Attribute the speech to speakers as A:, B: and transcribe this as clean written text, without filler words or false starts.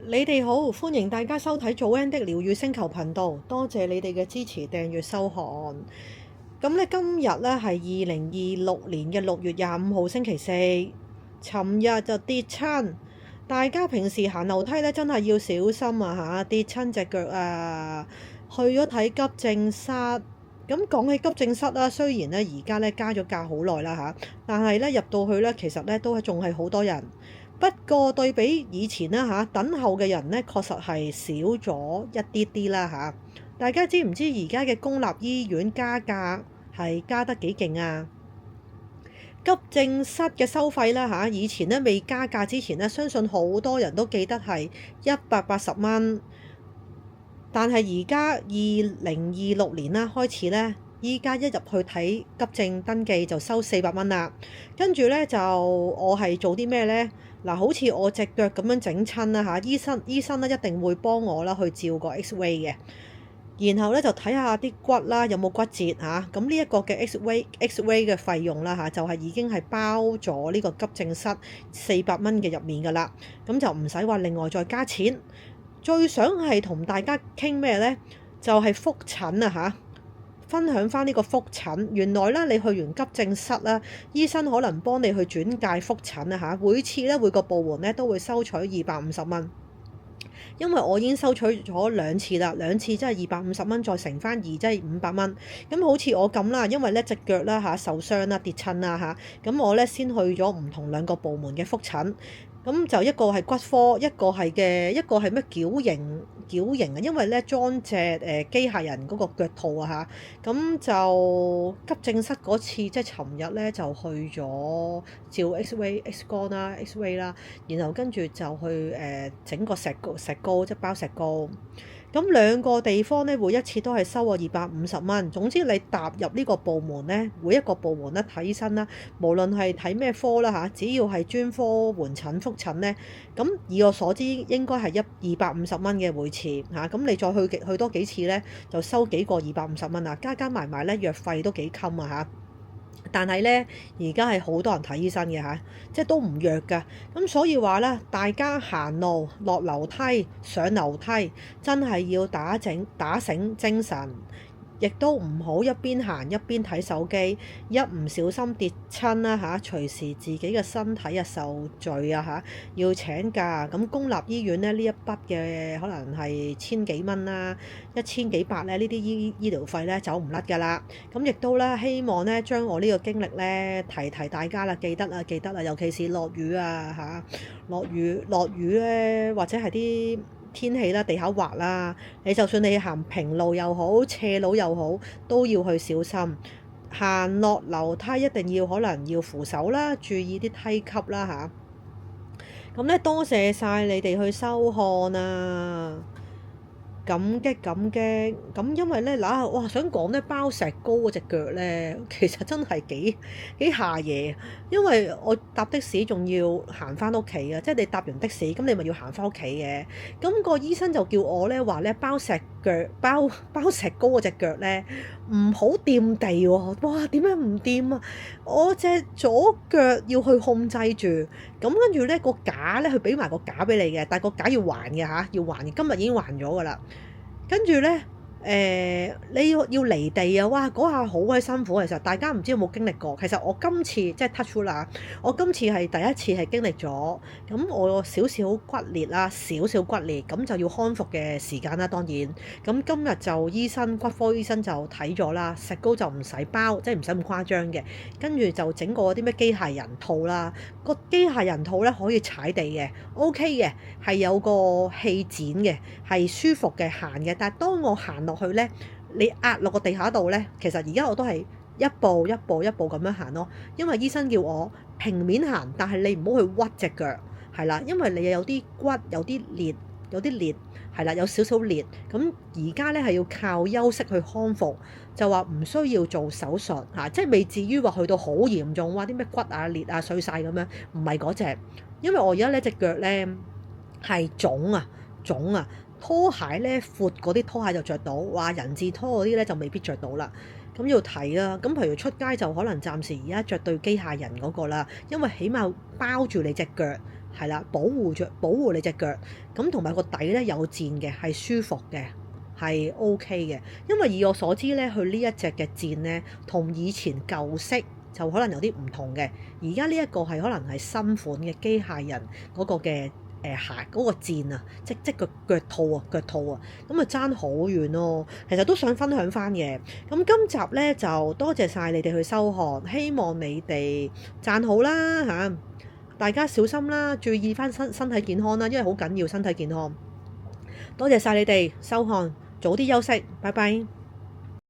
A: 你哋好，歡迎大家收睇早安的療愈星球頻道，多謝你哋嘅支持、訂閱、收看。咁咧，今日咧係2026年嘅6月25號星期四，尋日就跌親，大家平時行樓梯咧真係要小心啊嚇，跌親隻腳啊！去咗睇急症室。咁講起急症室啦，雖然咧而家咧加咗價好耐啦嚇，但係咧入到去咧，其實咧都仲係好多人。不過對比以前啦嚇，等候嘅人咧確實係少咗一啲啲啦嚇。大家知唔知而家嘅公立醫院加價係加得幾勁啊？急症室嘅收費啦嚇，以前咧未加價之前咧，相信好多人都記得係180蚊。但係而家2026年啦開始咧，依家一入去睇急症登記就收400蚊啦。跟住咧就我係做啲咩咧？嗱，好似我隻腳咁樣整親啦嚇，醫生咧一定會幫我啦去照個 X-ray 嘅，然後咧就睇下啲骨啦有冇骨折嚇。咁呢一個嘅 X-ray 嘅費用啦嚇，就係已經係包咗呢個急症室400蚊嘅入面㗎啦，咁就唔使話另外再加錢。最想係同大家傾咩呢？就係覆診啊嚇！分享翻呢個覆診，原來咧你去完急症室啦，醫生可能幫你去轉介覆診啊嚇。每次咧每個部門咧都會收取250蚊，因為我已經收取咗兩次啦，兩次即係250蚊，再乘翻2即係500蚊。咁好似我咁啦，因為咧隻腳啦嚇受傷啦跌親啦嚇，咁我咧先去咗唔同兩個部門嘅覆診。咁就一個係骨科，一個係咩矯形啊，因為咧裝隻機械人嗰個腳套啊嚇，咁就急症室嗰次即係尋日咧就去咗照 X 光啦 X-ray 啦，然後跟住就去整個石膏即係包石膏。咁兩個地方咧，每一次都係收我250蚊。總之你踏入呢個部門咧，每一個部門咧睇醫生啦，無論係睇咩科啦嚇，只要係專科門診覆診咧，咁以我所知應該係250蚊嘅每次嚇。咁你再去多幾次咧，就收幾個250蚊啊，加加埋埋咧藥費都幾襟啊嚇。但係咧，而家係好多人睇醫生嘅嚇，即係都唔弱㗎。咁所以話咧，大家行路、落樓梯、上樓梯，真係要打醒精神，亦都唔好一邊行一邊睇手機，一唔小心跌親啦嚇，隨時自己嘅身體受罪啊嚇，要請假。咁公立醫院咧呢一筆嘅可能係千幾蚊啦，1000幾百咧呢啲醫療費咧走唔甩㗎啦。咁亦都咧希望咧將我呢個經歷咧提大家啦，記得啦，尤其是落雨啊嚇，落雨咧或者係啲天氣啦，地下滑啦，你就算你行平路又好，斜路又好，都要去小心。行落樓梯一定要可能要扶手啦，注意啲梯級啦嚇。咁咧多謝晒你哋去收看啊！感激咁，因為咧嗱，哇想講咧包石膏嗰隻腳咧，其實真係幾下嘢，因為我搭的士仲要行翻屋企啊，即係你搭完的士，咁你咪要行翻屋企嘅。咁個醫生就叫我咧話咧包石膏嗰隻腳咧唔好掂地喎，哇點解唔掂啊？我隻左腳要去控制住，咁跟住咧個架咧佢俾埋個架俾你嘅，但係個架要還嘅嚇，要還嘅，今日已經還咗㗎啦。跟住咧，你要離地啊！哇，嗰下好鬼辛苦。其實大家唔知有冇經歷過。其實我今次即係 touch wood 啦，我今次係第一次係經歷咗。咁我少少骨裂啦，少少骨裂，咁就要康復嘅時間啦。當然，咁今日就骨科醫生就睇咗啦，石膏就唔使包，即係唔使咁誇張嘅。跟住就整個啲咩機械人套啦，個機械人套咧可以踩地嘅，OK 嘅，係有個氣墊嘅，係舒服嘅行嘅。但係當我行落去咧，你壓落個地下度咧，其實而家我都係一步一步咁樣行咯。因為醫生叫我平面行，但係你唔好去屈隻腳，係啦，因為你有啲骨有啲裂，係啦，有少少裂。咁而家咧係要靠休息去康復，就話唔需要做手術嚇，即係未至於話去到好嚴重，話啲咩骨啊裂啊碎晒咁樣，唔係嗰隻。因為我而家呢隻腳咧係腫啊。拖鞋咧闊嗰啲拖鞋就着到，話人字拖嗰啲咧就未必着到啦。咁要睇啦。咁譬如出街就可能暫時而家着對機械人嗰個啦，因為起碼包住你隻腳係啦，保護你隻腳，咁同埋個底咧有墊嘅，係舒服嘅，係 OK 嘅。因為以我所知咧，佢呢一隻嘅墊咧，同以前舊式就可能有啲唔同嘅。而家呢一個係可能係新款嘅機械人嗰個嘅鞋嗰個墊啊，即個腳套啊，咁啊爭好遠咯。其實都想分享翻嘅。咁今集咧就多謝晒你哋去收看，希望你哋讚好啦嚇。大家小心啦，注意翻身體健康啦，因為好緊要身體健康。多謝晒你哋收看，早啲休息，拜拜。